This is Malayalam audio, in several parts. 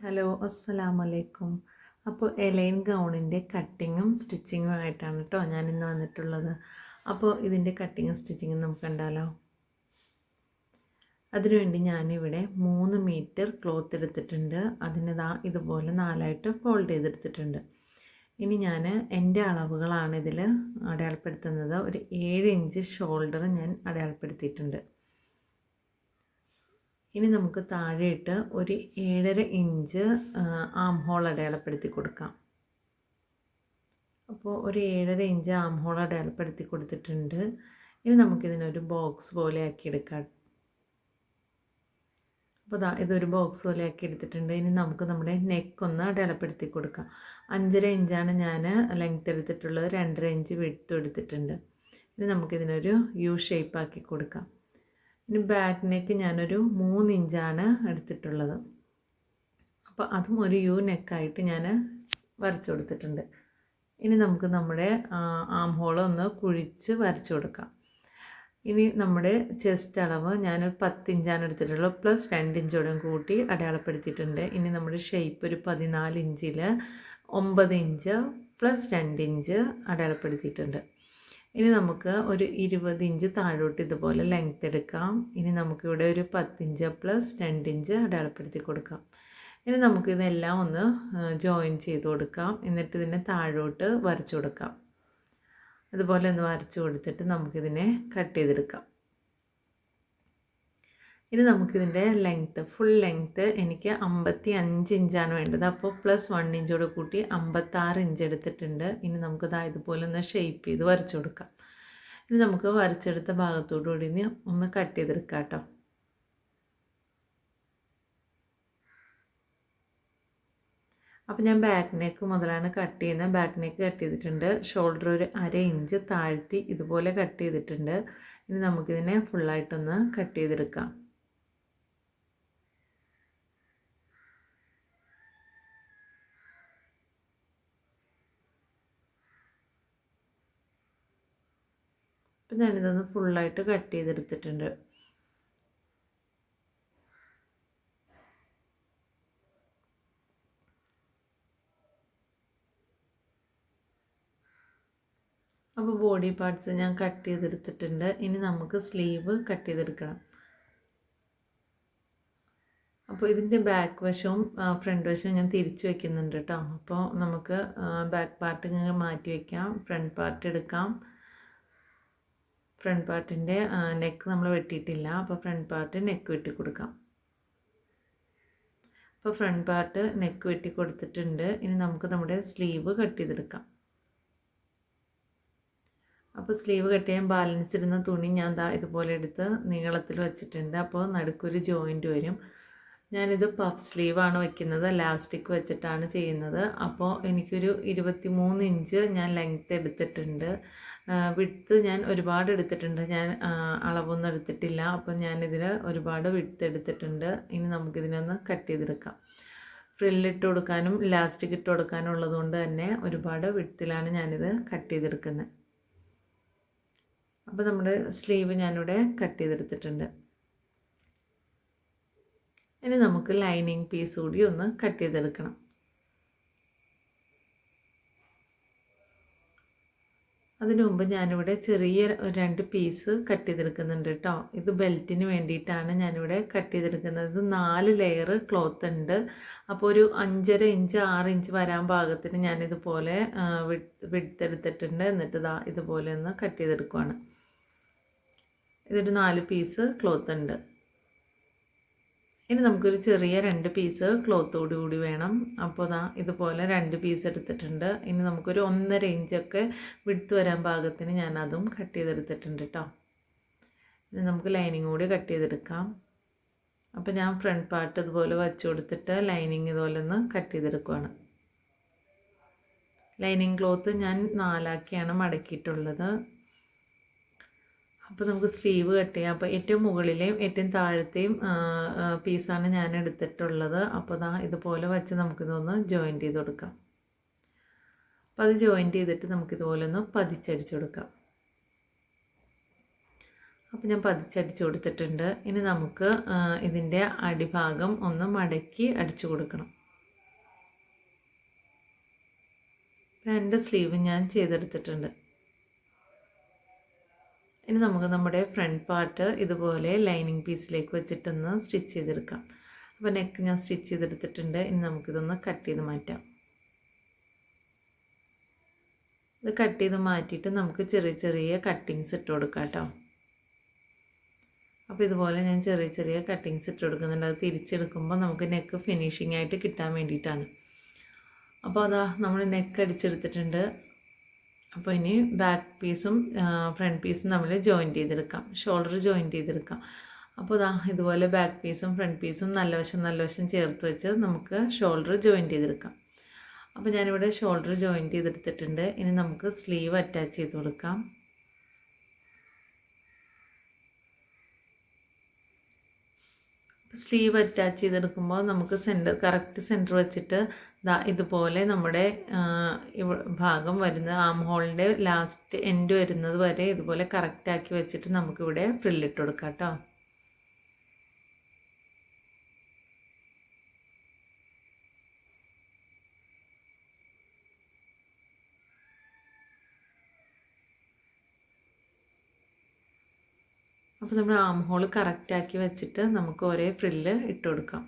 ഹലോ അസ്സലാമു അലൈക്കും. അപ്പോൾ എലൈൻ ഗൗണിൻ്റെ കട്ടിങ്ങും സ്റ്റിച്ചിങ്ങും ആയിട്ടാണ് കേട്ടോ ഞാനിന്ന് വന്നിട്ടുള്ളത്. അപ്പോൾ ഇതിൻ്റെ കട്ടിങ്ങും സ്റ്റിച്ചിങ്ങും നമുക്ക് കണ്ടാലോ. അതിനുവേണ്ടി ഞാനിവിടെ 3 മീറ്റർ ക്ലോത്ത് എടുത്തിട്ടുണ്ട്. അതിന് ഇതുപോലെ 4ആയിട്ട് ഫോൾഡ് ചെയ്തെടുത്തിട്ടുണ്ട്. ഇനി ഞാൻ എൻ്റെ അളവുകളാണ് ഇതിൽ അടയാളപ്പെടുത്തുന്നത്. ഒരു 7 ഇഞ്ച് ഷോൾഡർ ഞാൻ അടയാളപ്പെടുത്തിയിട്ടുണ്ട്. ഇനി നമുക്ക് താഴെയിട്ട് ഒരു 7.5 ഇഞ്ച് ആം ഹോൾ അടയാളപ്പെടുത്തി കൊടുക്കാം. അപ്പോൾ ഒരു 7.5 ഇഞ്ച് ആം ഹോൾ അടയാളപ്പെടുത്തി കൊടുത്തിട്ടുണ്ട്. ഇനി നമുക്കിതിനൊരു ബോക്സ് പോലെ ആക്കിയെടുക്കാം. അപ്പോൾ ഇതൊരു ബോക്സ് പോലെ ആക്കി എടുത്തിട്ടുണ്ട്. ഇനി നമുക്ക് നമ്മുടെ നെക്കൊന്ന് അടയാളപ്പെടുത്തി കൊടുക്കാം. 5.5 ഇഞ്ചാണ് ഞാൻ ലെങ്ത്ത് എടുത്തിട്ടുള്ളത്. 2.5 ഇഞ്ച് വിഡ്ത്ത് എടുത്തിട്ടുണ്ട്. ഇനി നമുക്കിതിനൊരു യു ഷേപ്പ് ആക്കി കൊടുക്കാം. ഇനി ബാക്ക് നെക്ക് ഞാനൊരു 3 ഇഞ്ചാണ് എടുത്തിട്ടുള്ളത്. അപ്പോൾ അതും ഒരു യു നെക്കായിട്ട് ഞാൻ വരച്ചു കൊടുത്തിട്ടുണ്ട്. ഇനി നമുക്ക് നമ്മുടെ ആം ഹോൾ ഒന്ന് കുഴിച്ച് വരച്ചു കൊടുക്കാം. ഇനി നമ്മുടെ ചെസ്റ്റ് അളവ് ഞാനൊരു 10 ഇഞ്ചാണ് എടുത്തിട്ടുള്ളത്. പ്ലസ് 2 ഇഞ്ചോടെ കൂട്ടി അടയാളപ്പെടുത്തിയിട്ടുണ്ട്. ഇനി നമ്മുടെ ഷേപ്പ് ഒരു 14 ഇഞ്ചിൽ 9 ഇഞ്ച് പ്ലസ് 2 ഇഞ്ച് അടയാളപ്പെടുത്തിയിട്ടുണ്ട്. ഇനി നമുക്ക് ഒരു 20 ഇഞ്ച് താഴോട്ട് ഇതുപോലെ ലെങ്ത്ത് എടുക്കാം. ഇനി നമുക്കിവിടെ ഒരു 10 ഇഞ്ച് പ്ലസ് 2 ഇഞ്ച് അടയാളപ്പെടുത്തി കൊടുക്കാം. ഇനി നമുക്കിതെല്ലാം ഒന്ന് ജോയിൻ ചെയ്ത് കൊടുക്കാം. എന്നിട്ട് ഇതിനെ താഴോട്ട് വരച്ചു കൊടുക്കാം. അതുപോലെ ഒന്ന് വരച്ചു കൊടുത്തിട്ട് നമുക്കിതിനെ കട്ട് ചെയ്തെടുക്കാം. ഇനി നമുക്കിതിൻ്റെ ലെങ്ത്ത് ഫുൾ ലെങ്ത്ത് എനിക്ക് 55 ഇഞ്ചാണ് വേണ്ടത്. അപ്പോൾ പ്ലസ് 1 ഇഞ്ചോട് കൂട്ടി 56 ഇഞ്ച് എടുത്തിട്ടുണ്ട്. ഇനി നമുക്കിത് ഇതുപോലെ ഒന്ന് ഷേപ്പ് ചെയ്ത് വരച്ചു കൊടുക്കാം. ഇനി നമുക്ക് വരച്ചെടുത്ത ഭാഗത്തോടു കൂടി ഒന്ന് കട്ട് ചെയ്തെടുക്കാം കേട്ടോ. അപ്പോൾ ഞാൻ ബാക്ക് നെക്ക് മുതലാണ് കട്ട് ചെയ്യുന്നത്. ബാക്ക് നെക്ക് കട്ട് ചെയ്തിട്ടുണ്ട്. ഷോൾഡർ ഒരു 1/2 ഇഞ്ച് താഴ്ത്തി ഇതുപോലെ കട്ട് ചെയ്തിട്ടുണ്ട്. ഇനി നമുക്കിതിനെ ഫുള്ളായിട്ടൊന്ന് കട്ട് ചെയ്തെടുക്കാം. അപ്പം ഞാനിതൊന്ന് ഫുള്ളായിട്ട് കട്ട് ചെയ്തെടുത്തിട്ടുണ്ട്. അപ്പോൾ ബോഡി പാർട്സ് ഞാൻ കട്ട് ചെയ്തെടുത്തിട്ടുണ്ട്. ഇനി നമുക്ക് സ്ലീവ് കട്ട് ചെയ്തെടുക്കണം. അപ്പോൾ ഇതിൻ്റെ ബാക്ക് വശവും ഫ്രണ്ട് വശവും ഞാൻ തിരിച്ച് വയ്ക്കുന്നുണ്ട് കേട്ടോ. അപ്പോൾ നമുക്ക് ബാക്ക് പാർട്ട് ഇങ്ങനെ മാറ്റി വയ്ക്കാം. ഫ്രണ്ട് പാർട്ട് എടുക്കാം. ഫ്രണ്ട് പാർട്ടിൻ്റെ നെക്ക് നമ്മൾ വെട്ടിയിട്ടില്ല. അപ്പോൾ ഫ്രണ്ട് പാർട്ട് നെക്ക് വെട്ടി കൊടുക്കാം. അപ്പോൾ ഫ്രണ്ട് പാർട്ട് നെക്ക് വെട്ടി കൊടുത്തിട്ടുണ്ട്. ഇനി നമുക്ക് നമ്മുടെ സ്ലീവ് കട്ട് ചെയ്തെടുക്കാം. അപ്പോൾ സ്ലീവ് കട്ട് ചെയ്യാൻ ബാലൻസ് ഇരുന്ന തുണി ഞാൻ ഇതുപോലെ എടുത്ത് നീളത്തിൽ വെച്ചിട്ടുണ്ട്. അപ്പോൾ നടുക്കൊരു ജോയിൻറ്റ് വരും. ഞാനിത് പഫ് സ്ലീവാണ് വയ്ക്കുന്നത്. ലാസ്റ്റിക് വെച്ചിട്ടാണ് ചെയ്യുന്നത്. അപ്പോൾ എനിക്കൊരു 23 ഇഞ്ച് ഞാൻ ലെങ്ത്ത് എടുത്തിട്ടുണ്ട്. വിഡ്ത്ത് ഞാൻ ഒരുപാട് എടുത്തിട്ടുണ്ട്. ഞാൻ അളവൊന്നും എടുത്തിട്ടില്ല. അപ്പോൾ ഞാനിതിന് ഒരുപാട് വിഡ്ത്ത് എടുത്തിട്ടുണ്ട്. ഇനി നമുക്കിതിനൊന്ന് കട്ട് ചെയ്തെടുക്കാം. ഫ്രില്ലിട്ട് കൊടുക്കാനും ഇലാസ്റ്റിക് ഇട്ട് കൊടുക്കാനും ഉള്ളതുകൊണ്ട് തന്നെ ഒരുപാട് വിഡ്ത്തിലാണ് ഞാനിത് കട്ട് ചെയ്തെടുക്കുന്നത്. അപ്പോൾ നമ്മുടെ സ്ലീവ് ഞാനിവിടെ കട്ട് ചെയ്തെടുത്തിട്ടുണ്ട്. ഇനി നമുക്ക് ലൈനിങ് പീസ് കൂടി ഒന്ന് കട്ട് ചെയ്തെടുക്കണം. അതിനു മുമ്പ് ഞാനിവിടെ ചെറിയ 2 പീസ് കട്ട് ചെയ്തെടുക്കുന്നുണ്ട് കേട്ടോ. ഇത് ബെൽറ്റിന് വേണ്ടിയിട്ടാണ് ഞാനിവിടെ കട്ട് ചെയ്തെടുക്കുന്നത്. ഇത് 4 ലെയർ ക്ലോത്ത് ഉണ്ട്. അപ്പോൾ ഒരു 5.5 ഇഞ്ച് 6 ഇഞ്ച് വരാൻ പാകത്തിന് ഞാനിതുപോലെ വിഡ്ത്ത് എടുത്തിട്ടുണ്ട്. എന്നിട്ട് ഇതുപോലെ ഒന്ന് കട്ട് ചെയ്തെടുക്കുവാണ്. ഇതൊരു 4 പീസ് ക്ലോത്ത് ഉണ്ട്. ഇനി നമുക്കൊരു ചെറിയ 2 പീസ് ക്ലോത്തോടു കൂടി വേണം. അപ്പോൾ ഇതുപോലെ 2 പീസ് എടുത്തിട്ടുണ്ട്. ഇനി നമുക്കൊരു 1.5 ഇഞ്ചൊക്കെ വിഡ്ത്ത് വരാൻ പാകത്തിന് ഞാൻ അതും കട്ട് ചെയ്തെടുത്തിട്ടുണ്ട് കേട്ടോ. ഇനി നമുക്ക് ലൈനിങ് കൂടി കട്ട് ചെയ്തെടുക്കാം. അപ്പോൾ ഞാൻ ഫ്രണ്ട് പാർട്ട് ഇതുപോലെ വച്ച് കൊടുത്തിട്ട് ലൈനിങ് ഇതുപോലെ ഒന്ന് കട്ട് ചെയ്തെടുക്കുവാണ്. ലൈനിങ് ക്ലോത്ത് ഞാൻ 4 ആക്കിയാണ് മടക്കിയിട്ടുള്ളത്. അപ്പോൾ നമുക്ക് സ്ലീവ് കട്ട് ചെയ്യാം. അപ്പോൾ ഏറ്റവും മുകളിലെയും ഏറ്റവും താഴത്തെയും പീസാണ് ഞാൻ എടുത്തിട്ടുള്ളത്. അപ്പോൾ ഇതുപോലെ വെച്ച് നമുക്കിതൊന്ന് ജോയിൻറ്റ് ചെയ്ത് കൊടുക്കാം. അപ്പോൾ അത് ജോയിൻറ്റ് ചെയ്തിട്ട് നമുക്കിതുപോലെ ഒന്ന് പതിച്ചടിച്ച് കൊടുക്കാം. അപ്പോൾ ഞാൻ പതിച്ചടിച്ച് കൊടുത്തിട്ടുണ്ട്. ഇനി നമുക്ക് ഇതിൻ്റെ അടിഭാഗം ഒന്ന് മടക്കി അടിച്ചു കൊടുക്കണം. രണ്ട് സ്ലീവ് ഞാൻ ചെയ്തെടുത്തിട്ടുണ്ട്. ഇനി നമുക്ക് നമ്മുടെ ഫ്രണ്ട് പാർട്ട് ഇതുപോലെ ലൈനിങ് പീസിലേക്ക് വെച്ചിട്ടൊന്ന് സ്റ്റിച്ച് ചെയ്തെടുക്കാം. അപ്പോൾ നെക്ക് ഞാൻ സ്റ്റിച്ച് ചെയ്തെടുത്തിട്ടുണ്ട്. ഇനി നമുക്കിതൊന്ന് കട്ട് ചെയ്ത് മാറ്റാം. ഇത് കട്ട് ചെയ്ത് മാറ്റിയിട്ട് നമുക്ക് ചെറിയ ചെറിയ കട്ടിങ്സ് ഇട്ട് കൊടുക്കാം കേട്ടോ. അപ്പോൾ ഇതുപോലെ ഞാൻ ചെറിയ ചെറിയ കട്ടിങ്സ് ഇട്ട് കൊടുക്കുന്നുണ്ട്. അത് തിരിച്ചെടുക്കുമ്പോൾ നമുക്ക് നെക്ക് ഫിനിഷിംഗ് ആയിട്ട് കിട്ടാൻ വേണ്ടിയിട്ടാണ്. അപ്പോൾ അതാ നമ്മൾ നെക്ക് അടിച്ചെടുത്തിട്ടുണ്ട്. അപ്പോൾ ഇനി ബാക്ക് പീസും ഫ്രണ്ട് പീസും നമ്മൾ ജോയിൻറ്റ് ചെയ്തെടുക്കാം, ഷോൾഡർ ജോയിൻറ്റ് ചെയ്തെടുക്കാം. അപ്പോൾ ഇതാ ഇതുപോലെ ബാക്ക് പീസും ഫ്രണ്ട് പീസും നല്ല വശം ചേർത്ത് വെച്ച് നമുക്ക് ഷോൾഡർ ജോയിൻറ്റ് ചെയ്തെടുക്കാം. അപ്പോൾ ഞാനിവിടെ ഷോൾഡർ ജോയിൻറ്റ് ചെയ്തെടുത്തിട്ടുണ്ട്. ഇനി നമുക്ക് സ്ലീവ് അറ്റാച്ച് ചെയ്ത് കൊടുക്കാം. സ്ലീവ് അറ്റാച്ച് ചെയ്തെടുക്കുമ്പോൾ നമുക്ക് കറക്റ്റ് സെൻറ്റർ വെച്ചിട്ട് ഇതുപോലെ നമ്മുടെ ഭാഗം വരുന്ന ആം ഹോളിൻ്റെ ലാസ്റ്റ് എൻഡ് വരുന്നത് വരെ ഇതുപോലെ കറക്റ്റാക്കി വെച്ചിട്ട് നമുക്കിവിടെ ഫ്രില്ലിട്ട് കൊടുക്കാം കേട്ടോ. അപ്പോൾ നമ്മൾ ആം ഹോൾ കറക്റ്റാക്കി വെച്ചിട്ട് നമുക്ക് ഒരേ ഫ്രില്ല് ഇട്ട് കൊടുക്കാം.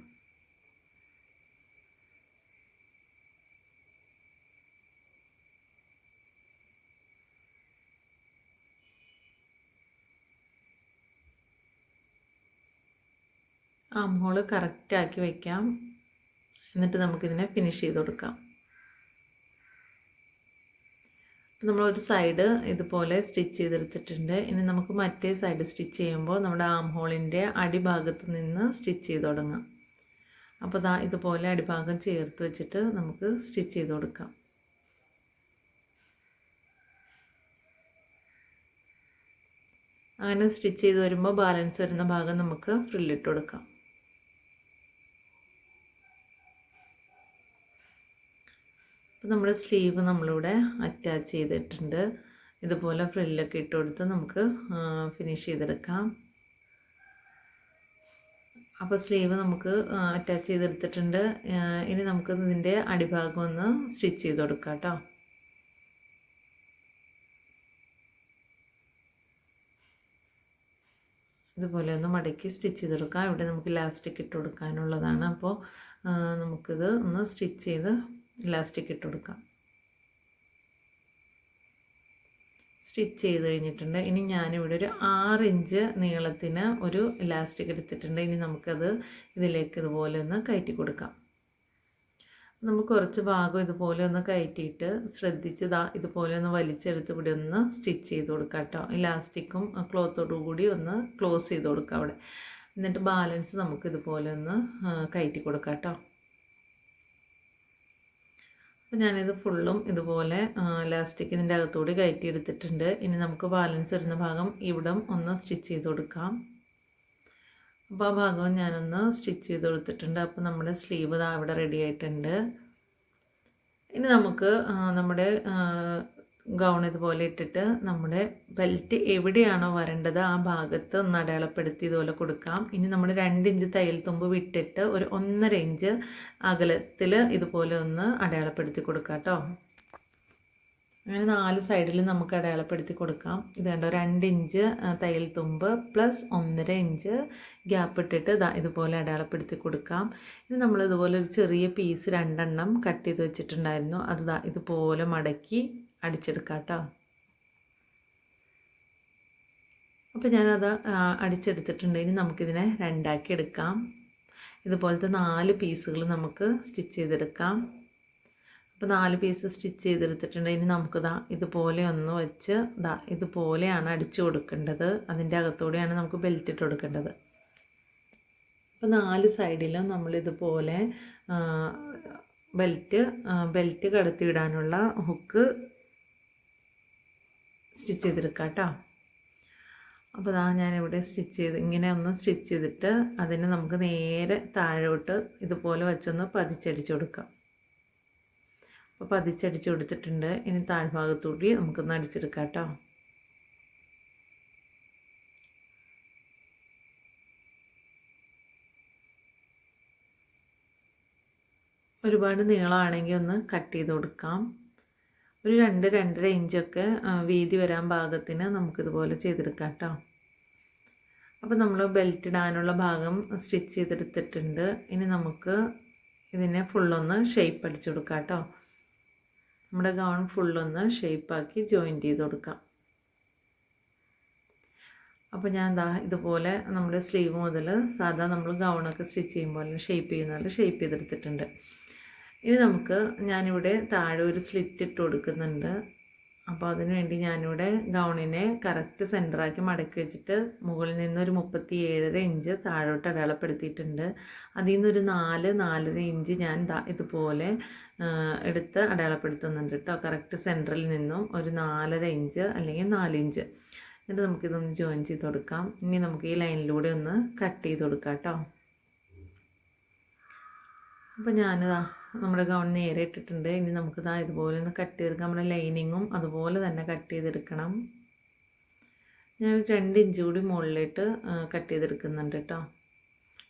ആം ഹോൾ കറക്റ്റാക്കി വയ്ക്കാം. എന്നിട്ട് നമുക്കിതിനെ ഫിനിഷ് ചെയ്ത് കൊടുക്കാം. നമ്മളൊരു സൈഡ് ഇതുപോലെ സ്റ്റിച്ച് ചെയ്തെടുത്തിട്ടുണ്ട്. ഇനി നമുക്ക് മറ്റേ സൈഡ് സ്റ്റിച്ച് ചെയ്യുമ്പോൾ നമ്മുടെ ആം ഹോളിൻ്റെ അടിഭാഗത്ത് നിന്ന് സ്റ്റിച്ച് ചെയ്ത് തുടങ്ങാം. അപ്പോൾ ഇതുപോലെ അടിഭാഗം ചേർത്ത് വെച്ചിട്ട് നമുക്ക് സ്റ്റിച്ച് ചെയ്ത് കൊടുക്കാം. അങ്ങനെ സ്റ്റിച്ച് ചെയ്ത് വരുമ്പോൾ ബാലൻസ് വരുന്ന ഭാഗം നമുക്ക് ഫ്രില്ലിട്ട് കൊടുക്കാം. അപ്പോൾ നമ്മുടെ സ്ലീവ് നമ്മളിവിടെ അറ്റാച്ച് ചെയ്തിട്ടുണ്ട്. ഇതുപോലെ ഫ്രില്ലൊക്കെ ഇട്ട് കൊടുത്ത് നമുക്ക് ഫിനിഷ് ചെയ്തെടുക്കാം. അപ്പോൾ സ്ലീവ് നമുക്ക് അറ്റാച്ച് ചെയ്തെടുത്തിട്ടുണ്ട്. ഇനി നമുക്ക് ഇതിൻ്റെ അടിഭാഗം ഒന്ന് സ്റ്റിച്ച് ചെയ്ത് കൊടുക്കാം കേട്ടോ. ഇതുപോലെ ഒന്ന് മടക്കി സ്റ്റിച്ച് ചെയ്തെടുക്കാം. ഇവിടെ നമുക്ക് ഇലാസ്റ്റിക് ഇട്ട് കൊടുക്കാനുള്ളതാണ്. അപ്പോൾ നമുക്കിത് ഒന്ന് സ്റ്റിച്ച് ചെയ്ത് ഇലാസ്റ്റിക് ഇട്ട് കൊടുക്കാം. സ്റ്റിച്ച് ചെയ്ത് കഴിഞ്ഞിട്ടുണ്ട്. ഇനി ഞാനിവിടെ ഒരു 6 ഇഞ്ച് നീളത്തിന് ഒരു ഇലാസ്റ്റിക് എടുത്തിട്ടുണ്ട്. ഇനി നമുക്കത് ഇതിലേക്ക് ഇതുപോലെ ഒന്ന് കയറ്റി കൊടുക്കാം. നമുക്ക് കുറച്ച് ഭാഗം ഇതുപോലെ ഒന്ന് കയറ്റിയിട്ട് ശ്രദ്ധിച്ച് ഇതുപോലെ ഒന്ന് വലിച്ചെടുത്ത് ഇവിടെ ഒന്ന് സ്റ്റിച്ച് ചെയ്ത് കൊടുക്കാം കേട്ടോ. ഇലാസ്റ്റിക്കും ക്ലോത്തോടു കൂടി ഒന്ന് ക്ലോസ് ചെയ്ത് കൊടുക്കാം അവിടെ. എന്നിട്ട് ബാലൻസ് നമുക്ക് ഇതുപോലെ ഒന്ന് കയറ്റി കൊടുക്കാം കേട്ടോ. അപ്പോൾ ഞാനിത് ഫുള്ളും ഇതുപോലെ ഇലാസ്റ്റിക് ഇതിൻ്റെ അകത്തൂടി കയറ്റി എടുത്തിട്ടുണ്ട്. ഇനി നമുക്ക് ബാലൻസ് വരുന്ന ഭാഗം ഇവിടെ ഒന്ന് സ്റ്റിച്ച് ചെയ്ത് കൊടുക്കാം. അപ്പോൾ ആ ഭാഗവും ഞാനൊന്ന് സ്റ്റിച്ച് ചെയ്ത് കൊടുത്തിട്ടുണ്ട്. അപ്പോൾ നമ്മുടെ സ്ലീവ് ഇവിടെ റെഡി ആയിട്ടുണ്ട്. ഇനി നമുക്ക് നമ്മുടെ ഗൗൺ ഇതുപോലെ ഇട്ടിട്ട് നമ്മുടെ ബെൽറ്റ് എവിടെയാണോ വരേണ്ടത് ആ ഭാഗത്ത് ഒന്ന് അടയാളപ്പെടുത്തി ഇതുപോലെ കൊടുക്കാം. ഇനി നമ്മൾ 2 ഇഞ്ച് തയ്യൽ തുമ്പ് വിട്ടിട്ട് ഒരു 1.5 ഇഞ്ച് അകലത്തിൽ ഇതുപോലെ ഒന്ന് അടയാളപ്പെടുത്തി കൊടുക്കാം കേട്ടോ. അങ്ങനെ 4 സൈഡിൽ നമുക്ക് അടയാളപ്പെടുത്തി കൊടുക്കാം. ഇത് കണ്ടോ, 2 ഇഞ്ച് തയ്യൽ തുമ്പ് പ്ലസ് 1.5 ഇഞ്ച് ഗ്യാപ്പ് ഇട്ടിട്ട് ഇതുപോലെ അടയാളപ്പെടുത്തി കൊടുക്കാം. ഇനി നമ്മൾ ഇതുപോലെ ഒരു ചെറിയ പീസ് 2 എണ്ണം കട്ട് ചെയ്ത് വെച്ചിട്ടുണ്ടായിരുന്നു. അത് ഇതുപോലെ മടക്കി അടിച്ചെടുക്കാം കേട്ടോ. അപ്പോൾ ഞാനത് അടിച്ചെടുത്തിട്ടുണ്ട്. ഇനി നമുക്കിതിനെ 2 ആക്കി എടുക്കാം. ഇതുപോലത്തെ 4 പീസുകൾ നമുക്ക് സ്റ്റിച്ച് ചെയ്തെടുക്കാം. അപ്പോൾ 4 പീസ് സ്റ്റിച്ച് ചെയ്തെടുത്തിട്ടുണ്ട്. ഇനി നമുക്ക് ഇതുപോലെ ഒന്ന് വെച്ച് ഇതുപോലെയാണ് അടിച്ചു കൊടുക്കേണ്ടത്. അതിൻ്റെ അകത്തോടെയാണ് നമുക്ക് ബെൽറ്റ് ഇട്ട് കൊടുക്കേണ്ടത്. അപ്പോൾ 4 സൈഡിലും നമ്മളിതുപോലെ ബെൽറ്റ് കടത്തിവിടാനുള്ള ഹുക്ക് സ്റ്റിച്ച് ചെയ്തെടുക്കാം കേട്ടോ. അപ്പോൾ ഞാനിവിടെ ഇങ്ങനെ ഒന്ന് സ്റ്റിച്ച് ചെയ്തിട്ട് അതിനെ നമുക്ക് നേരെ താഴോട്ട് ഇതുപോലെ വെച്ചൊന്ന് പതിച്ചടിച്ച് കൊടുക്കാം. അപ്പോൾ പതിച്ചടിച്ച് കൊടുത്തിട്ടുണ്ട്. ഇനി താഴ്ഭാഗത്തൂടി നമുക്കൊന്ന് അടിച്ചെടുക്കാം കേട്ടോ. ഒരുപാട് നീളമാണെങ്കിൽ ഒന്ന് കട്ട് ചെയ്ത് കൊടുക്കാം. ഒരു 2-2.5 ഇഞ്ചൊക്കെ വീതി വരാൻ പാകത്തിന് നമുക്കിതുപോലെ ചെയ്തെടുക്കാം കേട്ടോ. അപ്പോൾ നമ്മൾ ബെൽറ്റ് ഇടാനുള്ള ഭാഗം സ്റ്റിച്ച് ചെയ്തെടുത്തിട്ടുണ്ട്. ഇനി നമുക്ക് ഇതിനെ ഫുള്ളൊന്ന് ഷേപ്പ് അടിച്ചു കൊടുക്കാം കേട്ടോ. നമ്മുടെ ഗൗൺ ഫുള്ളൊന്ന് ഷേപ്പാക്കി ജോയിൻറ്റ് ചെയ്ത് കൊടുക്കാം. അപ്പോൾ ഞാൻ ഇതുപോലെ നമ്മുടെ സ്ലീവ് മുതൽ സാധാ നമ്മൾ ഗൗണൊക്കെ സ്റ്റിച്ച് ചെയ്യുമ്പോൾ ഷേപ്പ് ചെയ്യുന്ന ഷേപ്പ് ചെയ്തെടുത്തിട്ടുണ്ട്. ഇനി നമുക്ക് ഞാനിവിടെ താഴെ ഒരു സ്ലിറ്റ് ഇട്ട് കൊടുക്കുന്നുണ്ട്. അപ്പോൾ അതിന് വേണ്ടി ഞാനിവിടെ ഗൗണിനെ കറക്റ്റ് സെൻറ്ററാക്കി മടക്കി വെച്ചിട്ട് മുകളിൽ നിന്നൊരു 37.5 ഇഞ്ച് താഴോട്ട് അടയാളപ്പെടുത്തിയിട്ടുണ്ട്. അതിൽ നിന്നൊരു 4-4.5 ഇഞ്ച് ഞാൻ ഇതുപോലെ എടുത്ത് അടയാളപ്പെടുത്തുന്നുണ്ട് കേട്ടോ. കറക്റ്റ് സെൻറ്ററിൽ നിന്നും ഒരു 4.5 ഇഞ്ച് അല്ലെങ്കിൽ 4 ഇഞ്ച്. എന്നിട്ട് നമുക്കിതൊന്ന് ജോയിൻ ചെയ്ത് കൊടുക്കാം. ഇനി നമുക്ക് ഈ ലൈനിലൂടെ ഒന്ന് കട്ട് ചെയ്ത് കൊടുക്കാം കേട്ടോ. അപ്പോൾ ഞാനിതാ നമ്മുടെ ഗൗൺ നേരെ ഇട്ടിട്ടുണ്ട്. ഇനി നമുക്കിതാ ഇതുപോലെ ഒന്ന് കട്ട് ചെയ്തെടുക്കാം. നമ്മുടെ ലൈനിങ്ങും അതുപോലെ തന്നെ കട്ട് ചെയ്തെടുക്കണം. ഞാൻ 2 ഇഞ്ച് കൂടി മുകളിലിട്ട് കട്ട് ചെയ്തെടുക്കുന്നുണ്ട് കേട്ടോ.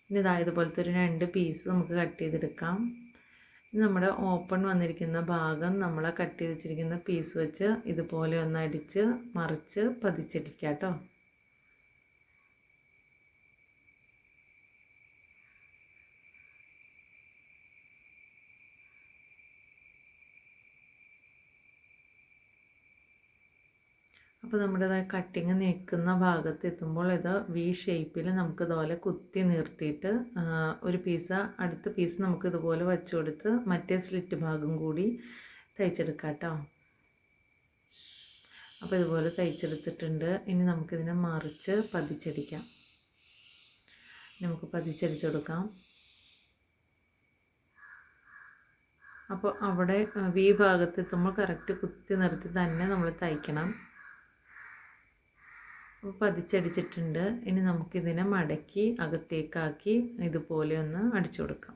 ഇനി ഇതാ ഇതുപോലത്തെ ഒരു 2 പീസ് നമുക്ക് കട്ട് ചെയ്തെടുക്കാം. ഇനി നമ്മുടെ ഓപ്പൺ വന്നിരിക്കുന്ന ഭാഗം നമ്മൾ കട്ട് ചെയ്ത് വെച്ചിരിക്കുന്ന പീസ് വെച്ച് ഇതുപോലെ ഒന്ന് അടിച്ച് മറിച്ച് പതിച്ചടിക്കാം കേട്ടോ. അപ്പോൾ നമ്മുടെ കട്ടിങ് നിൽക്കുന്ന ഭാഗത്ത് എത്തുമ്പോൾ ഇത് വി ഷേപ്പിൽ നമുക്ക് ഇതുപോലെ കുത്തി നിർത്തിയിട്ട് ഒരു പീസ് അടുത്ത പീസ് നമുക്ക് ഇതുപോലെ വെച്ച് കൊടുത്ത് മറ്റേ സ്ലിറ്റ് ഭാഗം കൂടി തയ്ച്ചെടുക്കാം കേട്ടോ. അപ്പോൾ ഇതുപോലെ തയ്ച്ചെടുത്തിട്ടുണ്ട്. ഇനി നമുക്കിതിനെ മറിച്ച് പതിച്ചടിക്കാം. നമുക്ക് പതിച്ചടിച്ചു കൊടുക്കാം. അപ്പോൾ അവിടെ വി ഭാഗത്ത് എത്തുമ്പോൾ കറക്റ്റ് കുത്തി നിർത്തി തന്നെ നമ്മൾ തയ്ക്കണം. പതിച്ചടിച്ചിട്ടുണ്ട്. ഇനി നമുക്കിതിനെ മടക്കി അകത്തേക്കാക്കി ഇതുപോലെ ഒന്ന് അടിച്ചു കൊടുക്കാം.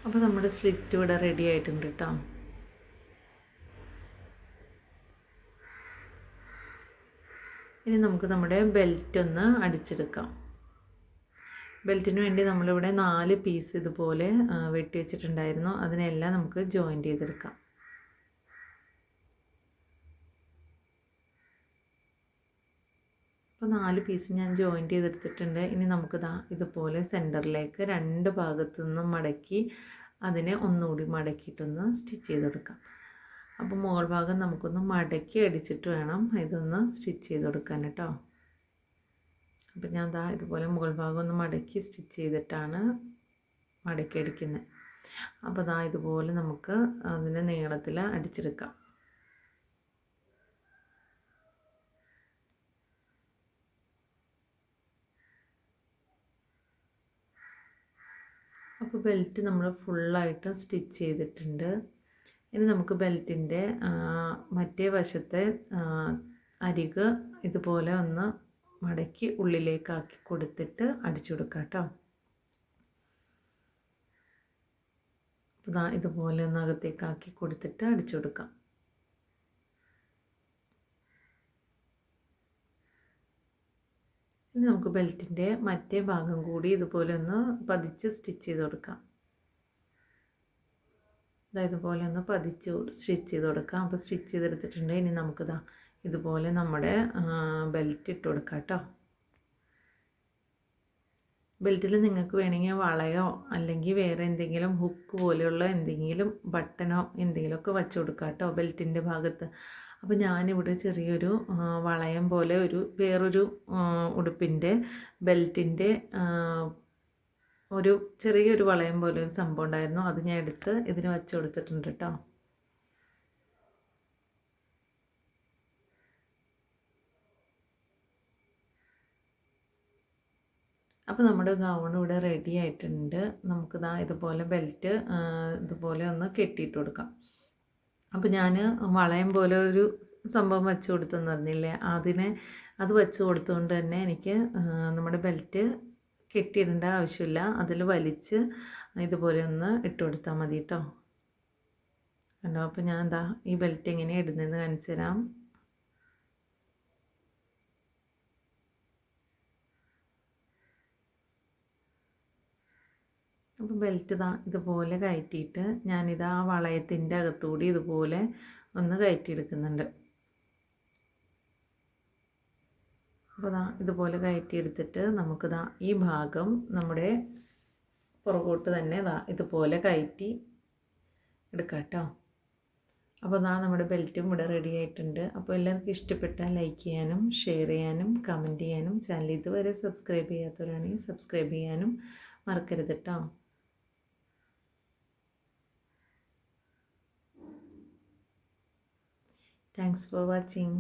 അപ്പോൾ നമ്മുടെ സ്ലിറ്റ് ഇവിടെ റെഡി ആയിട്ടുണ്ട് കേട്ടോ. ഇനി നമുക്ക് നമ്മുടെ ബെൽറ്റ് ഒന്ന് അടിച്ചെടുക്കാം. ബെൽറ്റിന് വേണ്ടി നമ്മളിവിടെ 4 പീസ് ഇതുപോലെ വെട്ടി വെച്ചിട്ടുണ്ടായിരുന്നു. അതിനെല്ലാം നമുക്ക് ജോയിൻറ്റ് ചെയ്തെടുക്കാം. അപ്പോൾ 4 പീസ് ഞാൻ ജോയിൻറ്റ് ചെയ്തെടുത്തിട്ടുണ്ട്. ഇനി നമുക്ക് ഇതുപോലെ സെൻറ്ററിലേക്ക് 2 ഭാഗത്തു നിന്നും മടക്കി അതിനെ ഒന്നുകൂടി മടക്കിയിട്ടൊന്ന് സ്റ്റിച്ച് ചെയ്ത് കൊടുക്കാം. അപ്പോൾ മുകൾ ഭാഗം നമുക്കൊന്ന് മടക്കി അടിച്ചിട്ട് വേണം ഇതൊന്ന് സ്റ്റിച്ച് ചെയ്ത് കൊടുക്കാൻ കേട്ടോ. അപ്പോൾ ഞാൻ ഇതുപോലെ മുകൾ ഭാഗം ഒന്ന് മടക്കി സ്റ്റിച്ച് ചെയ്തിട്ടാണ് മടക്കി അടിക്കുന്നത്. അപ്പോൾ ഇതുപോലെ നമുക്ക് അതിനെ നീളത്തിൽ അടിച്ചെടുക്കാം. അപ്പോൾ ബെൽറ്റ് നമ്മൾ ഫുള്ളായിട്ട് സ്റ്റിച്ച് ചെയ്തിട്ടുണ്ട്. ഇനി നമുക്ക് ബെൽറ്റിൻ്റെ മറ്റേ വശത്തെ അരിക് ഇതുപോലെ ഒന്ന് മടക്കി ഉള്ളിലേക്കാക്കി കൊടുത്തിട്ട് അടിച്ചു കൊടുക്കാം കേട്ടോ. അപ്പോൾ ഇതുപോലെ ഒന്ന് അകത്തേക്കാക്കി കൊടുത്തിട്ട് അടിച്ചു കൊടുക്കാം. ഇനി നമുക്ക് ബെൽറ്റിൻ്റെ മറ്റേ ഭാഗം കൂടി ഇതുപോലെ ഒന്ന് പതിച്ച് സ്റ്റിച്ച് ചെയ്ത് കൊടുക്കാം. ഇതുപോലെ ഒന്ന് പതിച്ച് സ്റ്റിച്ച് ചെയ്ത് കൊടുക്കാം. അപ്പോൾ സ്റ്റിച്ച് ചെയ്തെടുത്തിട്ടുണ്ട്. ഇനി നമുക്കിതാ ഇതുപോലെ നമ്മുടെ ബെൽറ്റ് ഇട്ട് കൊടുക്കാം കേട്ടോ. ബെൽറ്റിൽ നിങ്ങൾക്ക് വേണമെങ്കിൽ വളയോ അല്ലെങ്കിൽ വേറെ എന്തെങ്കിലും ഹുക്ക് പോലെയുള്ള എന്തെങ്കിലും ബട്ടണോ എന്തെങ്കിലുമൊക്കെ വച്ച് കൊടുക്കാം കേട്ടോ ബെൽറ്റിൻ്റെ ഭാഗത്ത്. അപ്പോൾ ഞാനിവിടെ ചെറിയൊരു വളയം പോലെ വേറൊരു ഉടുപ്പിൻ്റെ ബെൽറ്റിൻ്റെ ഒരു ചെറിയൊരു വളയം പോലെ ഒരു സംഭവം ഉണ്ടായിരുന്നു. അത് ഞാൻ എടുത്ത് ഇതിന് വച്ച് കൊടുത്തിട്ടുണ്ട് കേട്ടോ. അപ്പോൾ നമ്മുടെ ഗൗൺ ഇവിടെ റെഡി ആയിട്ടുണ്ട്. നമുക്ക് ഇതുപോലെ ബെൽറ്റ് ഇതുപോലെ ഒന്ന് കെട്ടിയിട്ട് കൊടുക്കാം. അപ്പോൾ ഞാൻ വളയം പോലെ ഒരു സംഭവം വെച്ച് കൊടുത്തെന്ന് പറഞ്ഞില്ലേ, അത് വെച്ച് കൊടുത്തുകൊണ്ട് തന്നെ എനിക്ക് നമ്മുടെ ബെൽറ്റ് കെട്ടിയിടേണ്ട ആവശ്യമില്ല. അതിൽ വലിച്ച് ഇതുപോലെ ഒന്ന് ഇട്ട് കൊടുത്താൽ മതി കേട്ടോ. കണ്ടോ? അപ്പോൾ ഞാൻ ഈ ബെൽറ്റ് എങ്ങനെയാണ് ഇടുന്നതെന്ന് കാണിച്ചു തരാം. അപ്പോൾ ബെൽറ്റ് ഇതുപോലെ കയറ്റിയിട്ട് ഞാനിത് ആ വളയത്തിൻ്റെ അകത്തുകൂടി ഇതുപോലെ ഒന്ന് കയറ്റിയെടുക്കുന്നുണ്ട്. അപ്പോൾ ഇതുപോലെ കയറ്റിയെടുത്തിട്ട് നമുക്ക് ഈ ഭാഗം നമ്മുടെ പുറകോട്ട് തന്നെ ഇതുപോലെ കയറ്റി എടുക്കാം കേട്ടോ. അപ്പോൾ നമ്മുടെ ബെൽറ്റും ഇവിടെ റെഡി ആയിട്ടുണ്ട്. അപ്പോൾ എല്ലാവർക്കും ഇഷ്ടപ്പെട്ടാൽ ലൈക്ക് ചെയ്യാനും ഷെയർ ചെയ്യാനും കമൻറ്റ് ചെയ്യാനും ചാനൽ ഇതുവരെ സബ്സ്ക്രൈബ് ചെയ്യാത്തവരാണെങ്കിൽ സബ്സ്ക്രൈബ് ചെയ്യാനും മറക്കരുത് കേട്ടോ. Thanks for watching.